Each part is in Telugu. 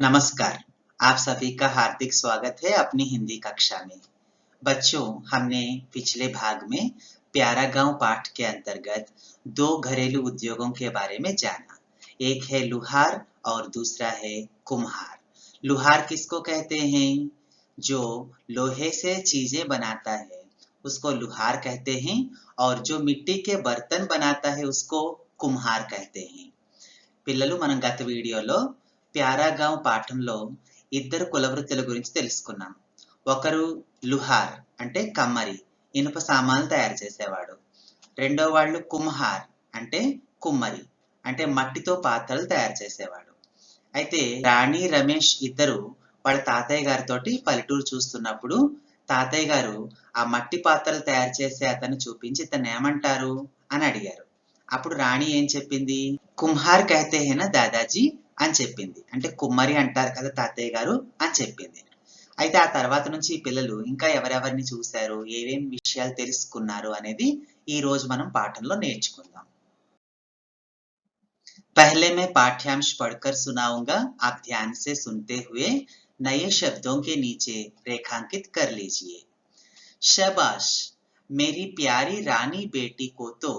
नमस्कार, आप सभी का हार्दिक स्वागत है अपनी हिंदी कक्षा में। बच्चों, हमने पिछले भाग में प्यारा गांव पाठ के अंतर्गत दो घरेलू उद्योगों के बारे में जाना। एक है लुहार और दूसरा है कुम्हार। लुहार किसको कहते हैं? जो लोहे से चीजें बनाता है उसको लुहार कहते हैं, और जो मिट्टी के बर्तन बनाता है उसको कुम्हार कहते हैं। పిల్లలు మనం గత వీడియోలో ప్యారా గావ్ పాఠంలో ఇద్దరు కులవృత్తుల గురించి తెలుసుకున్నాం. ఒకరు లుహార్ అంటే కమ్మరి, ఇనుప సామాన్లు తయారు చేసేవాడు. రెండో వాళ్ళు కుమ్హార్ అంటే కుమ్మరి, అంటే మట్టితో పాత్రలు తయారు చేసేవాడు. అయితే రాణి రమేష్ ఇద్దరు వాళ్ళ తాతయ్య గారితోటి పల్లెటూరు చూస్తున్నప్పుడు తాతయ్య గారు ఆ మట్టి పాత్రలు తయారు చేసే అతను చూపించి ఇతన్ని ఏమంటారు అని అడిగారు. అప్పుడు రాణి ఏం చెప్పింది? కుమ్హార్ కహతే హే నా దాదాజీ అని చెప్పింది. అంటే కుమ్మరి అంటారు కదా తాతయ్య గారు అని చెప్పింది. అయితే ఆ తర్వాత నుంచి ఈ పిల్లలు ఇంకా ఎవరెవరిని చూశారు, ఏమేం విషయాలు తెలుసుకున్నారు అనేది ఈ రోజు మనం పాఠంలో నేర్చుకుందాం. पहले मैं पाठ्यांश पढ़कर सुनाऊंगा, आप ध्यान से सुनते हुए नए शब्दों के नीचे रेखांकित कर लीजिए. शाबाश, मेरी प्यारी रानी बेटी को तो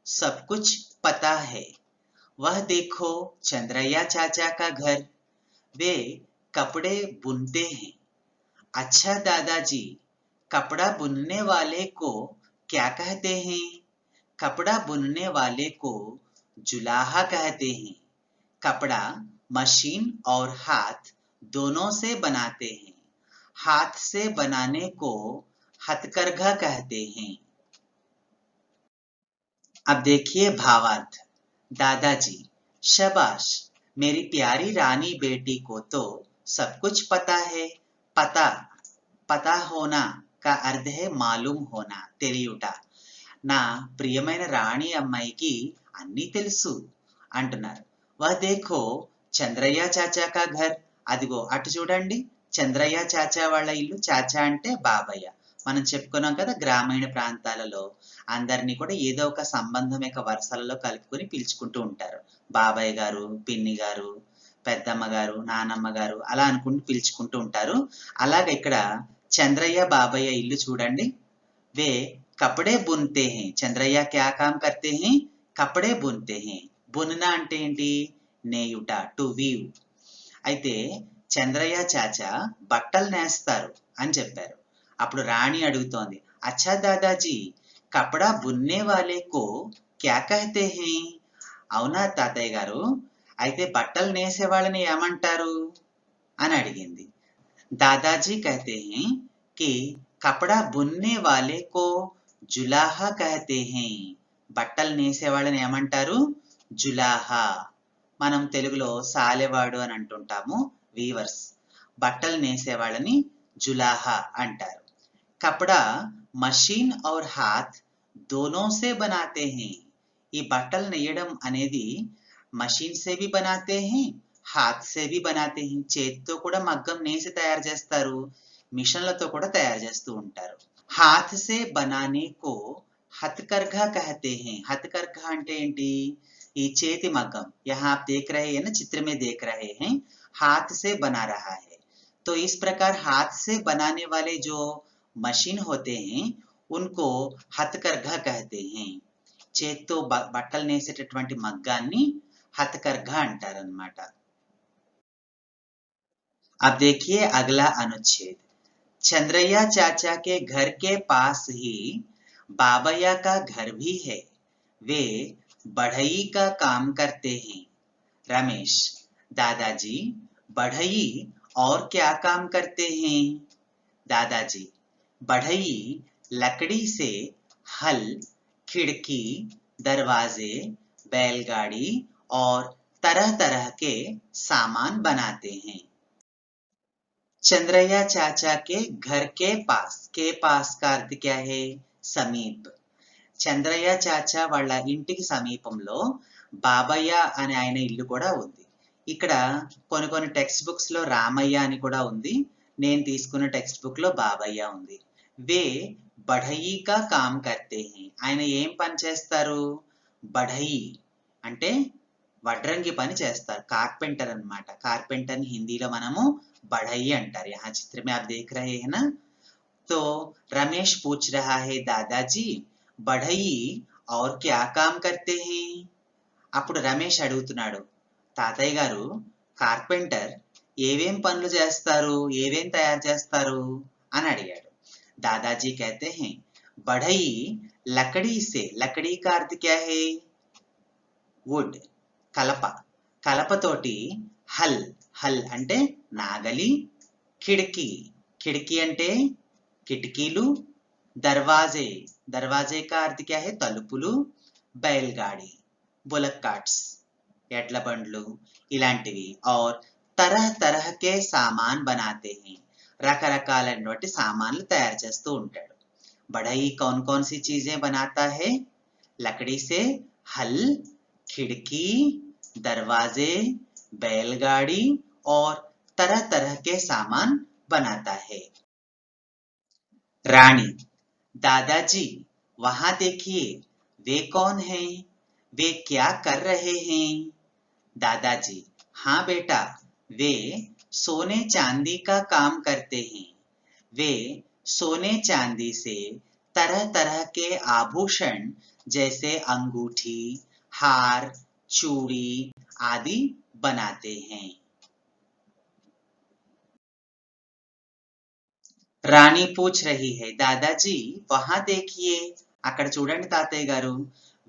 सब कुछ पता है. वह देखो चंद्रैया चाचा का घर, वे कपड़े बुनते हैं. अच्छा दादाजी, कपड़ा बुनने वाले को क्या कहते हैं? कपड़ा बुनने वाले को जुलाहा कहते हैं. कपड़ा मशीन और हाथ दोनों से बनाते हैं. हाथ से बनाने को हथकरघा कहते हैं. अब देखिए भावार्थ. दादाजी, शाबाश, मेरी प्यारी रानी बेटी को तो सब कुछ पता है. पता, पता होना का अर्थ है मालूम होना, తెలియుట. నా ప్రియమైన రాణి అమ్మాయికి అన్నీ తెలుసు అంటున్నారు. వహ్ దేఖో చంద్రయ్య చాచా కా ఘర్, అదిగో అటు చూడండి చంద్రయ్య చాచా వాళ్ళ ఇల్లు. చాచా అంటే బాబయ్య. మనం చెప్పుకున్నాం కదా, గ్రామీణ ప్రాంతాలలో అందరినీ కూడా ఏదో ఒక సంబంధం యొక్క వరుసలలో కలుపుకొని పిలుచుకుంటూ ఉంటారు. బాబాయ్ గారు, పిన్ని గారు, పెద్దమ్మ గారు, నానమ్మ గారు అలా అనుకుంటూ పిలుచుకుంటూ ఉంటారు. అలాగే ఇక్కడ చంద్రయ్య బాబయ్య ఇల్లు చూడండి. వే కపడే బున్తే హే. చంద్రయ్య క్యా కామ్ కర్తే హే? కపడే బున్తే హే. బుననా అంటే ఏంటి? నేయుట, టు వీవ్. అయితే చంద్రయ్య చాచా బట్టలు నేస్తారు అని చెప్పారు. అప్పుడు రాణి అడుగుతోంది, అచ్చా దాదాజీ, కపడా బున్నే వాలే కో క్యా కహతే హే? అవునా తాతయ్య గారు, అయితే బట్టలు నేసే వాళ్ళని ఏమంటారు అని అడిగింది. దాదాజీ కహతే హే కి కపడా బున్నే వాలే కో జులాహా కహతే హే. బట్టలు నేసే వాళ్ళని ఏమంటారు? జులాహా. మనం తెలుగులో సాలెవాడు అని అంటుంటాము, వీవర్స్. బట్టలు నేసే వాళ్ళని జులాహా అంటారు. కపడా మషీన్ और हाथ दोनों से बनाते हैं. ఈ బట్టలు నేయడం అనేది మషీన్ సే भी बनाते हैं, हाथ से भी बनाते हैं. చేతితో కూడా మగ్గం నేసి తయారు చేస్తారు, మిషన్లతో కూడా తయారు చేస్తూ ఉంటారు. हाथ से बनाने को हथकरघा कहते हैं. हथकरघा అంటే ఏంటి? ఈ చేతి మగ్గం. यहाँ आप देख रहे हैं ना, चित्र में देख रहे हैं, हाथ से बना रहा है. तो इस प्रकार हाथ से बनाने वाले जो मशीन होते हैं उनको हथकरघा कहते हैं. చేత్తో బట్టలు నేసేటటువంటి మగ్గాన్ని హథకర్ఘా అంటారన్నమాట. अब देखिए अगला अनुच्छेद. चंद्रैया चाचा के घर के पास ही बाबैया का घर भी है. वे बढ़ई का काम करते हैं. रमेश, दादाजी, बढ़ई और क्या काम करते हैं? दादाजी, बढ़ई लकड़ी से हल, खिड़की, दरवाजे, बैलगाड़ी और तरह तरह के सामान बनाते हैं. चंद्रैया चाचा के घर के पास का अर्थ क्या है? సమీప్. చంద్రయ్య చాచా వాళ్ళ ఇంటికి సమీపంలో బాబయ్య అనే ఆయన ఇల్లు కూడా ఉంది. ఇక్కడ కొన్ని టెక్స్ట్ బుక్స్ లో రామయ్య అని కూడా ఉంది, నేను తీసుకున్న టెక్స్ట్ బుక్ లో బాబయ్య ఉంది. వే బఢయి కా కామ్ కర్తే హే. ఆయన ఏం పని చేస్తారు? బఢయి అంటే వడ్రంగి పని చేస్తారు, కార్पेंटर అన్నమాట। కార్पेंटर హిందీలో మనము बढ़ई అంటారు। यहाँ चित्र में आप देख रहे हैं ना। तो रमेश पूछ रहा है दादाजी बढ़ई और क्या काम करते हैं। అప్పుడు రమేష్ అడుగుతున్నాడు, తాతయ్య గారు కార్పెంటర్ ఏవేం పనులు చేస్తారు, ఏవేం తయారు చేస్తారు అని అడిగాడు। दादाजी कहते हैं बढ़ई लकड़ी से, लकड़ी का अर्थ क्या है, వుడ్, కలప, కలపతోటి హల్, హల్ అంటే నాగలి, కిటికీ, కిటికీ అంటే కిటికీలు, దర్వాజే, దర్వాజే కా అర్థ క్యా హై తలుపులు, బైల్గాడి బులక్ కార్ట్స్ ఎడ్ల బండ్లు ఇలాంటివి। और तरह तरह के सामान बनाते हैं, రకరకాలైనటువంటి సామాన్లు తయారు చేస్తూ ఉంటాడు। बढ़ई कौन कौन सी चीजें बनाता है, लकड़ी से हल, खिड़की, दरवाजे, बैलगाड़ी और तरह तरह के सामान बनाता है। रानी, दादाजी वहां देखिए वे कौन हैं, वे क्या कर रहे हैं। दादाजी, हाँ बेटा वे सोने चांदी का काम करते हैं, वे सोने चांदी से तरह तरह के आभूषण जैसे अंगूठी, हार, चूड़ी आदि बनाते हैं। रानी पूछ रही है दादाजी वहां देखिए, అక్కడ చూడండి తాతయ్య గారు,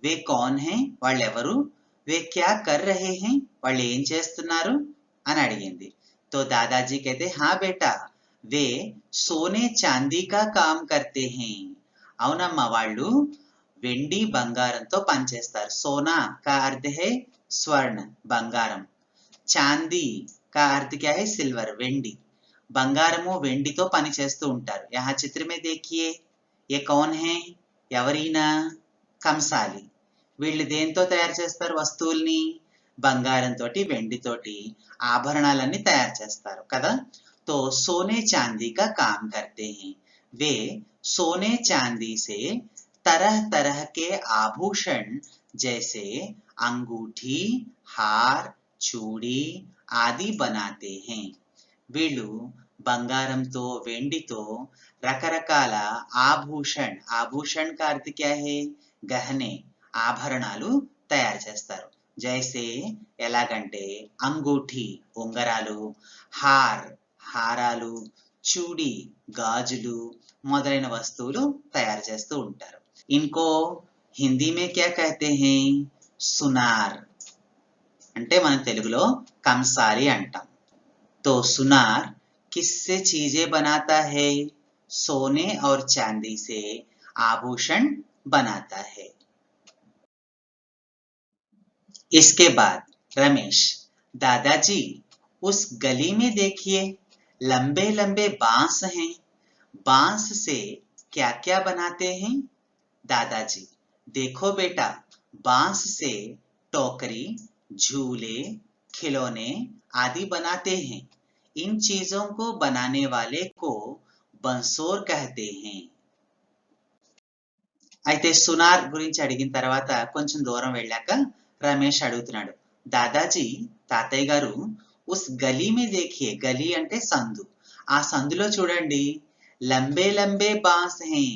వే కౌన్ హై వాళ్ళెవరు, వే క్యా కర్ రహే హై వాళ్ళు ఏం చేస్తున్నారు అని అడిగింది। तो दादाजी कहते हाँ बेटा वे सोने चांदी का काम करते हैं, అవునమ్మా వాళ్ళు వెండి బంగారంతో పనిచేస్తారు। సోనా का अर्थ है स्वर्ण బంగారం, చాందీ का अर्थ क्या है सिल्वर వెండి, బంగారము వెండితో పని చేస్తూ ఉంటారు। यहाँ चित्र में देखिए ये कौन है, ఎవరైనా కంసాలి, వీళ్ళు దేంతో తయారు చేస్తారు వస్తువుల్ని, బంగారంతోటి వెండితోటి ఆభరణాలన్నీ తయారు చేస్తారు కదా। तो सोने चांदी का काम करते हैं, वे सोने चांदी से तरह तरह के आभूषण जैसे अंगूठी, हार, चूड़ी आदि बनाते हैं। వీళ్ళు బంగారంతో వెండితో రకరకాల ఆభూషణ్, ఆభూషణ్ का अर्थ क्या है గహనే, ఆభరణాలు తయారు చేస్తారు। జైసే ఎలాగంటే అంగూఠి ఉంగరాలు, హార్ హారాలు, చూడి గాజులు మొదలైన వస్తువులు తయారు చేస్తూ ఉంటారు। ఇన్కో హిందీ మే క్యా కహతే హై, సునార్ అంటే మనం తెలుగులో కంసాలి అంటాం। तो सुनार किससे चीजें बनाता है, सोने और चांदी से आभूषण बनाता है। इसके बाद रमेश, दादाजी उस गली में देखिए लंबे लंबे बांस हैं, बांस से क्या क्या बनाते हैं। दादाजी, देखो बेटा बांस से टोकरी, झूले, खिलौने आदि बनाते हैं, इन चीजों को बनाने वाले को बंसोर कहते हैं। అయితే సునార్ గురించి అడిగిన తర్వాత కొంచెం దూరం వెళ్ళాక రమేష్ అడుగుతున్నాడు, దాదాజీ తాతయ్య గారు ఉస్ గలీ మే దేఖియే, గలీ అంటే సందు, ఆ సందులో చూడండి లంబే లంబే బాన్స్ హై,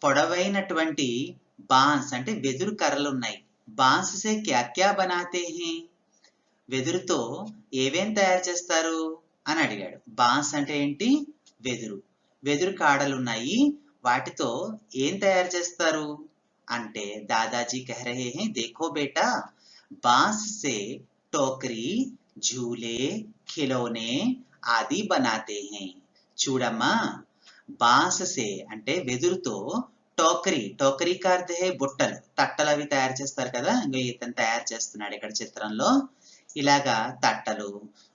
పొడవైనటువంటి బాన్స్ అంటే వెదురు కర్రలు ఉన్నాయి। బాన్స్ సే క్యా క్యా బనాతే హై, వెదురుతో ఏవేం తయారు చేస్తారు అని అడిగాడు। బాన్స్ అంటే ఏంటి, వెదురు, వెదురు కాడలు ఉన్నాయి, వాటితో ఏం తయారు చేస్తారు అంటే దాదాజీ కహ రహే హై देखो बेटा बांस से टोकरी, झूले, खिलौने आदि बनाते हैं। చూడమ్మా బాంస్ సే అంటే వెదురుతో టోకరీ, టోకరీ కా అర్థ హై బుట్టలు, తట్టలు అవి తయారు చేస్తారు కదా, ఇంకా ఇతను తయారు చేస్తున్నాడు ఇక్కడ చిత్రంలో। ఇలాగా తట్టలు,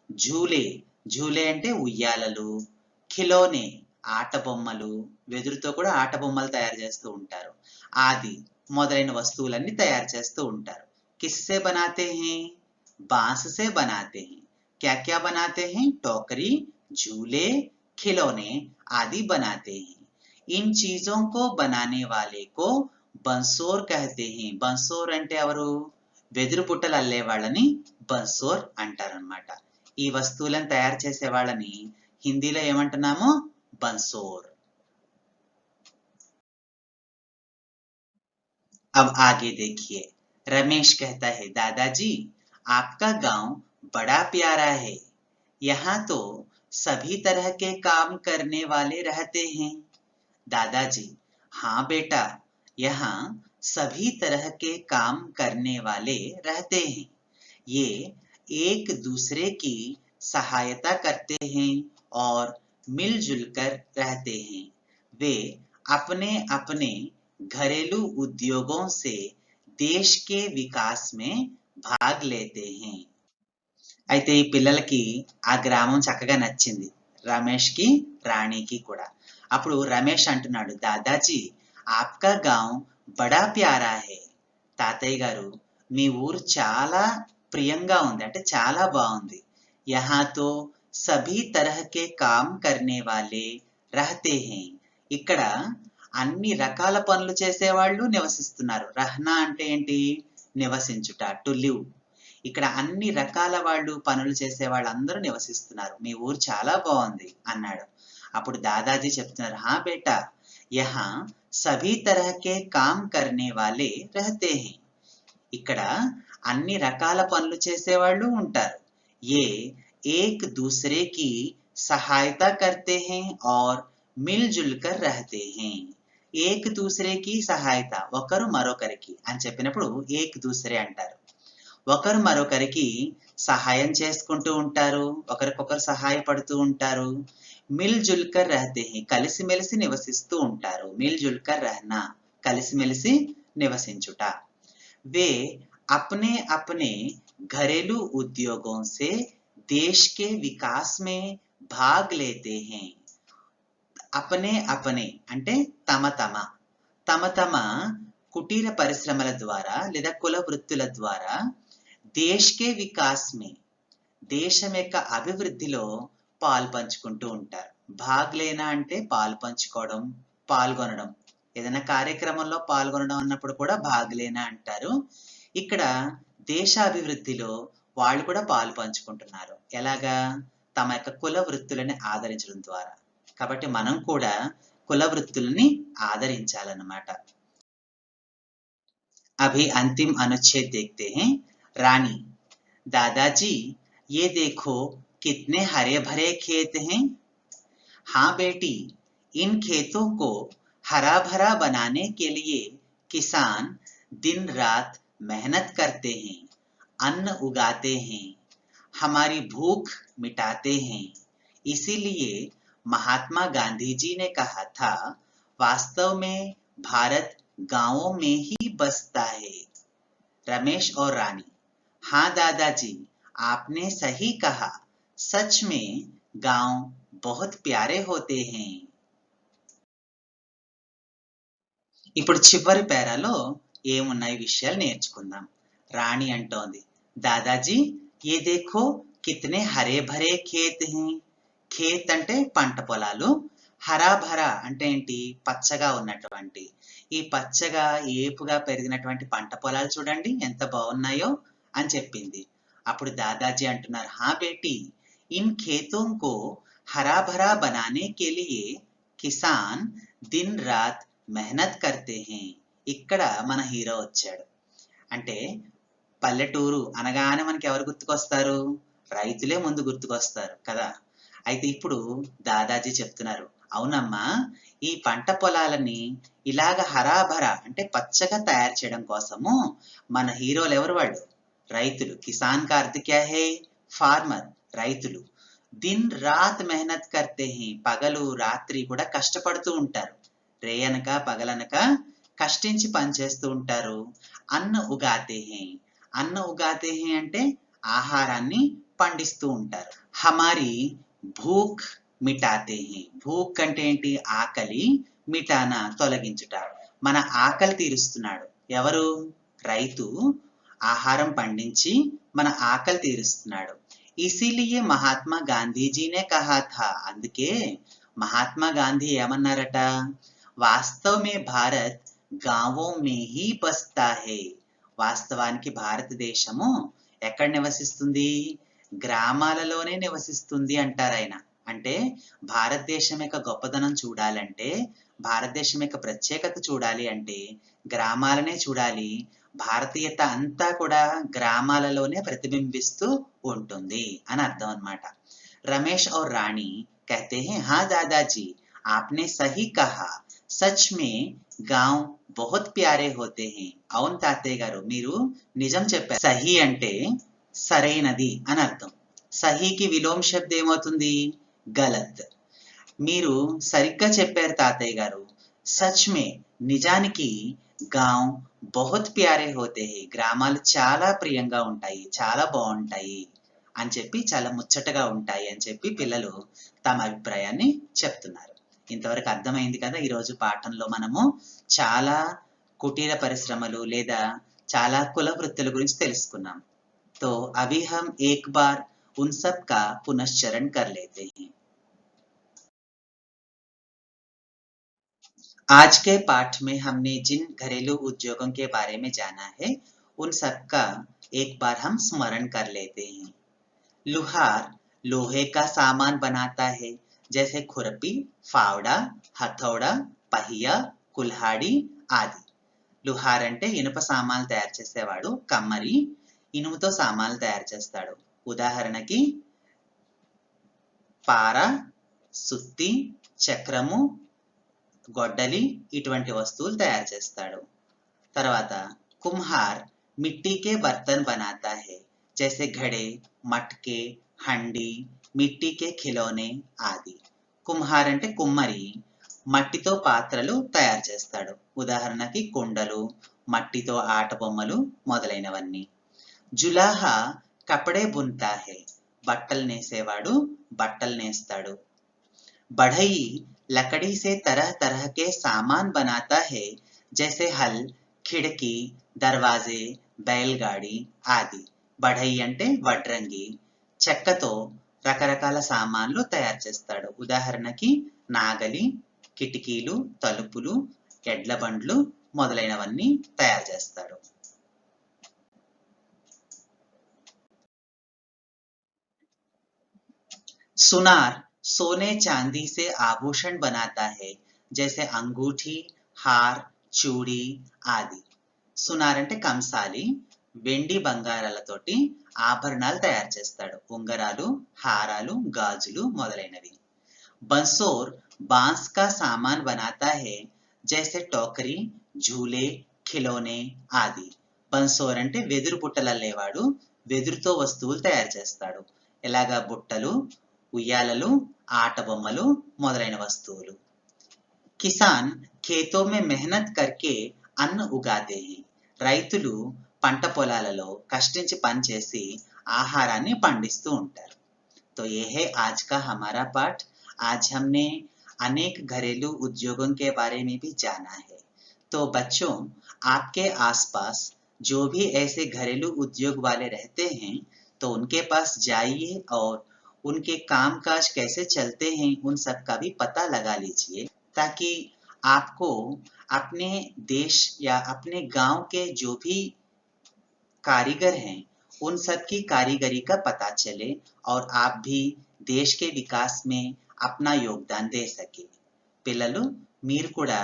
ఝూలే, ఝూలే అంటే ఉయ్యాలలు, ఖిలోనే ఆట బొమ్మలు, వెదురుతో కూడా ఆట బొమ్మలు తయారు చేస్తూ ఉంటారు, ఆది మొదలైన వస్తువులన్నీ తయారు చేస్తూ ఉంటారు। కిస్సే బనాతే హై, బాంస్ సే బనాతే హై, क्या क्या बनाते हैं, टोकरी, झूले, खिलौने आदि बनाते हैं, इन चीजों को बनाने वाले को बंसोर कहते हैं। बंसोर అంటే ఎవరు, వెదురు పుట్టలు అల్లే వాళ్ళని బన్సోర్ అంటారనమాట. ఈ వస్తువులను తయారు చేసే వాళ్ళని హిందీలో ఏమంటున్నాము? बंसोर। अब आगे देखिए, रमेश कहता है दादाजी आपका गांव बड़ा प्यारा है, यहाँ तो सभी तरह के काम करने वाले रहते हैं। दादाजी हाँ बेटा, यहाँ सभी तरह के काम करने वाले रहते हैं, ये एक दूसरे की सहायता करते हैं और मिलजुल कर रहते हैं। वे अपने अपने घरेलू उद्योगों से देश के विकास में भाग लेते हैं। అయితే ఈ పిల్లలకి ఆ గ్రామం చక్కగా నచ్చింది, రమేష్కి రాణికి కూడా. అప్పుడు రమేష్ అంటున్నాడు, దాదాజీ ఆప్కా గాంవ్ బడా ప్యారా హే, తాతయ్య గారు మీ ఊరు చాలా ప్రియంగా ఉంది, అంటే చాలా బాగుంది. యహా తో సభీ తరహ్ కే కామ్ కర్నే వాలే రహతే హే, ఇక్కడ అన్ని రకాల పనులు చేసేవాళ్ళు నివసిస్తున్నారు. రహనా అంటే ఏంటి? నివసించుట, టు లివ్. ఇక్కడ అన్ని రకాల వాళ్ళు పనులు చేసే వాళ్ళందరూ నివసిస్తున్నారు, మీ ఊరు చాలా బాగుంది అన్నాడు. అప్పుడు దాదాజీ చెప్తున్నారు, హా బేటా యహా సభీ తరహకే కామ్ కర్నే వాలే రహతే హే, ఇక్కడ అన్ని రకాల పనులు చేసేవాళ్ళు ఉంటారు. ఏ ఏక్ దూసరే కి సహాయత కర్తే హే ఔర్ మిల్జుల్ కర్ రహతే హే. ఏక్ దూసరే కి సహాయత, ఒకరు మరొకరికి అని చెప్పినప్పుడు ఏక్ దూసరే అంటారు. ఒకరు మరొకరికి సహాయం చేసుకుంటూ ఉంటారు, ఒకరికొకరు సహాయపడుతూ ఉంటారు. మిల్ జుల్కర్ రహతే హే, కలిసిమెలిసి నివసిస్తూ ఉంటారు. మిల్ జుల్కర్ రహనా, కలిసిమెలిసి నివసించుట. వే अपने अपने घरेलू उद्योगों से देश के विकास में भाग लेते हैं. अपने अपने అంటే తమ తమ, తమ తమ కుటీర పరిశ్రమల ద్వారా లేదా కుల వృత్తుల ద్వారా దేశ్ కే వికాస్ మే, దేశం యొక్క అభివృద్ధిలో పాలు పంచుకుంటూ ఉంటారు. భాగ్ లేనా అంటే పాలు పంచుకోవడం, పాల్గొనడం. ఏదైనా కార్యక్రమంలో పాల్గొనడం అన్నప్పుడు కూడా భాగ్ లేనా అంటారు. ఇక్కడ దేశాభివృద్ధిలో వాళ్ళు కూడా పాలు పంచుకుంటున్నారు. ఎలాగా? తమ యొక్క కుల వృత్తులని ఆదరించడం ద్వారా. కాబట్టి మనం కూడా కుల వృత్తులని ఆదరించాలన్నమాట. अभी अंतिम अनुच्छेद देखते हैं। रानी, दादाजी ये देखो कितने हरे भरे खेत हैं। हाँ बेटी, इन खेतों को हरा भरा बनाने के लिए किसान दिन रात मेहनत करते हैं, अन्न उगाते हैं, हमारी भूख मिटाते हैं। इसीलिए महात्मा गांधी जी ने कहा था, वास्तव में भारत गांवों में ही बसता है। रमेश और रानी, हाँ दादाजी आपने सही कहा, सच में गांव बहुत प्यारे होते हैं. ఇప్పుడు చివరి పేరాలో ఏమున్నాయి విషయాలు నేర్చుకుందాం. రాణి అంటోంది, దాదాజీ ఏ దేఖో కితనే హరే భరే ఖేత్ హే. ఖేత్ అంటే పంట పొలాలు, హరా భరా అంటే ఏంటి? పచ్చగా ఉన్నటువంటి. ఈ పచ్చగా ఏపుగా పెరిగినటువంటి పంట పొలాలు చూడండి ఎంత బాగున్నాయో అని చెప్పింది. అప్పుడు దాదాజీ అంటున్నారు, హా బేటీ ఇన్ ఖేతోं को हरा भरा बनाने के लिए किसान दिन रात మెహనత్ కర్తే హే. ఇక్కడ మన హీరో వచ్చాడు. అంటే పల్లెటూరు అనగానే మనకి ఎవరు గుర్తుకొస్తారు? రైతులే ముందు గుర్తుకొస్తారు కదా. అయితే ఇప్పుడు దాదాజీ చెప్తున్నారు, అవునమ్మా ఈ పంట పొలాలని ఇలాగ హరాభరా అంటే పచ్చగా తయారు చేయడం కోసము మన హీరోలు ఎవరు? వాళ్ళు రైతులు. కిసాన్ కా అర్థ్ క్యా హే? ఫార్మర్, రైతులు. దిన్ రాత్ మెహనత్ కర్తే హే, పగలు రాత్రి కూడా కష్టపడుతూ ఉంటారు. రేయనక పగలనక కష్టించి పనిచేస్తూ ఉంటారు. అన్న ఉగాతే హే, అన్న ఉగాతే హే అంటే ఆహారాన్ని పండిస్తూ ఉంటారు. హమారి భూక్ మిటాతే హే, భూక్ అంటే ఏంటి? ఆకలి, మిటానా తొలగించుట, మన ఆకలి తీరుస్తున్నాడు. ఎవరు? రైతు ఆహారం పండించి మన ఆకలి తీరుస్తున్నాడు. ఇసిలియే మహాత్మా గాంధీజీనే కహా థా, అందుకే మహాత్మా గాంధీ ఏమన్నారట? वास्तव में भारत गांवों में ही बसता है, వాస్తవానికి భారతదేశము ఎక్కడ నివసిస్తుంది? గ్రామాలలోనే నివసిస్తుంది అంటారాయన. అంటే భారతదేశం యొక్క గొప్పదనం చూడాలంటే, భారతదేశం యొక్క ప్రత్యేకత చూడాలి అంటే గ్రామాలనే చూడాలి. భారతీయత అంతా కూడా గ్రామాలలోనే ప్రతిబింబిస్తూ ఉంటుంది అని అర్థం అన్నమాట. रमेश और रानी कहते हैं, हाँ दादाजी आपने सही कहा, सच में गांव बहुत प्यारे होते हैं. అవును తాతయ్య గారు, మీరు నిజం చెప్పారు. సహీ అంటే సరైనది అని అర్థం. సహీకి విలోమ శబ్దం ఏమవుతుంది? గలత్. మీరు సరిగ్గా చెప్పారు తాతయ్య గారు. సచ్ మే, నిజానికి గాంవ్ బహుత్ ప్యారే హోతే హై, గ్రామాలు చాలా ప్రియంగా ఉంటాయి, చాలా బాగుంటాయి అని చెప్పి, చాలా ముచ్చటగా ఉంటాయి అని చెప్పి పిల్లలు తమ అభిప్రాయాన్ని చెప్తున్నారు. ఇంతవరకు అర్థమైంది కదా. ఈరోజు పాఠంలో మనము చాలా కుటీర పరిశ్రమలు లేదా చాలా కుల వృత్తుల గురించి తెలుసుకున్నాం. तो अभी हम एक बार उन सब का पुनश्चरण कर लेते हैं. आज के पाठ में हमने जिन घरेलू उद्योगों के बारे में जाना है, उन सब का एक बार हम स्मरण कर लेते हैं. लुहार लोहे का सामान बनाता है, जैसे खुरपी, फावड़ा, हथौड़ा, पहिया, कुल्हाड़ी आदि. లుహార్ అంటే ఇనుప సామాన్లు తయారు చేసేవాడు. కమ్మరి ఇనుముతో సామాన్లు తయారు చేస్తాడు. ఉదాహరణకి పార, సుత్తి, చక్రము, గొడ్డలి ఇటువంటి వస్తువులు తయారు చేస్తాడు. తర్వాత కుమ్హార్ మిట్టీ కే బర్తన్ బనాతా హై, జైసే ఘడే, మట్కే, హండి, మిట్టీ కే ఖిలోనే ఆది. కుమ్హార్ అంటే కుమ్మరి మట్టితో పాత్రలు తయారు చేస్తాడు. ఉదాహరణకి కుండలు, మట్టితో ఆట బొమ్మలు మొదలైనవన్నీ. జులాహా కపడే బున్తా హై, బట్టలు నేసేవాడు బట్టలు నేస్తాడు. బఢయి లకడీ సే తరహ్ తరహ్ కే సామాన్ బనాతా హై, జైసే హల్, ఖిడకి, దర్వాజే, బైల్గాడి ఆది. బఢయి అంటే వడ్రంగి, చెక్కతో రకరకాల సామాన్లు తయారు చేస్తాడు. ఉదాహరణకి నాగలి, కిటికీలు, తలుపులు, ఎడ్ల బండ్లు మొదలైనవన్నీ తయారు చేస్తాడు. सुनार सोने चांदी से आभूषण बनाता है, जैसे अंगूठी, हार, చూడి ఆది. సునార్ అంటే కంసాలి, వెండి బంగారాలతోటి ఆభరణాలు తయారు చేస్తాడు. ఉంగరాలు, హారాలు, గాజులు మొదలైనవి. बंसोर बांस का सामान बनाता है, जैसे टोकरी, झूले, खिलौने आदि. బన్సోర్ అంటే వెదురు బుట్టలు అల్లేవాడు. వెదురుతో వస్తువులు తయారు చేస్తాడు. ఎలాగా బుట్టలు, ఉయ్యాలలు, ఆట బొమ్మలు మొదలైన వస్తువులు. కిసాన్ ఖేతో మే మెహనత్ కర్కే అన్న ఉగాతే హై, రైతులు పంట పొలాలలో కష్టించి పనిచేసి ఆహారాన్ని పండిస్తూ ఉంటారు. तो ये है आज का हमारा पाठ. आज हमने अनेक घरेलू उद्योगों के बारे में भी जाना है. तो बच्चों, आपके आसपास जो भी ऐसे घरेलू उद्योग वाले रहते हैं, तो उनके पास जाइए और उनके कामकाज कैसे चलते हैं उन सब का भी पता लगा लीजिए, ताकि आपको अपने देश या अपने गांव के जो भी कारीगर हैं उन सब की कारीगरी का पता चले और आप भी देश के विकास में अपना योगदान दे सके. పిల్లలు, మీరు కూడా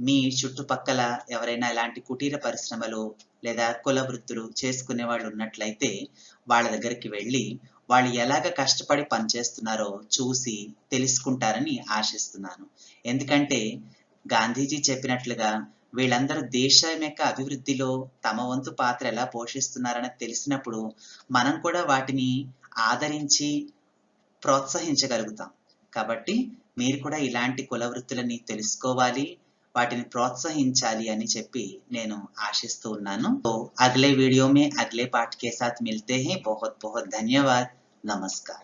మీ చుట్టుపక్కల ఎవరైనా ఇలాంటి కుటీర పరిశ్రమలు లేదా కుల వృత్తులు చేసుకునే వాళ్ళు ఉన్నట్లయితే వాళ్ళ దగ్గరికి వెళ్ళి వాళ్ళు ఎలాగ కష్టపడి పనిచేస్తున్నారో చూసి తెలుసుకుంటారని ఆశిస్తున్నాను. ఎందుకంటే గాంధీజీ చెప్పినట్లుగా వీళ్ళందరూ దేశం యొక్క అభివృద్ధిలో తమ వంతు పాత్ర ఎలా పోషిస్తున్నారని తెలిసినప్పుడు మనం కూడా వాటిని ఆదరించి ప్రోత్సహించగలుగుతాం. కాబట్టి మీరు కూడా ఇలాంటి కుల వృత్తులని తెలుసుకోవాలి, వాటిని ప్రోత్సహించాలి అని చెప్పి నేను ఆశిస్తూ ఉన్నాను. तो अगले वीडियो में अगले पाठ के साथ मिलते हैं. बहुत बहुत धन्यवाद. नमस्कार.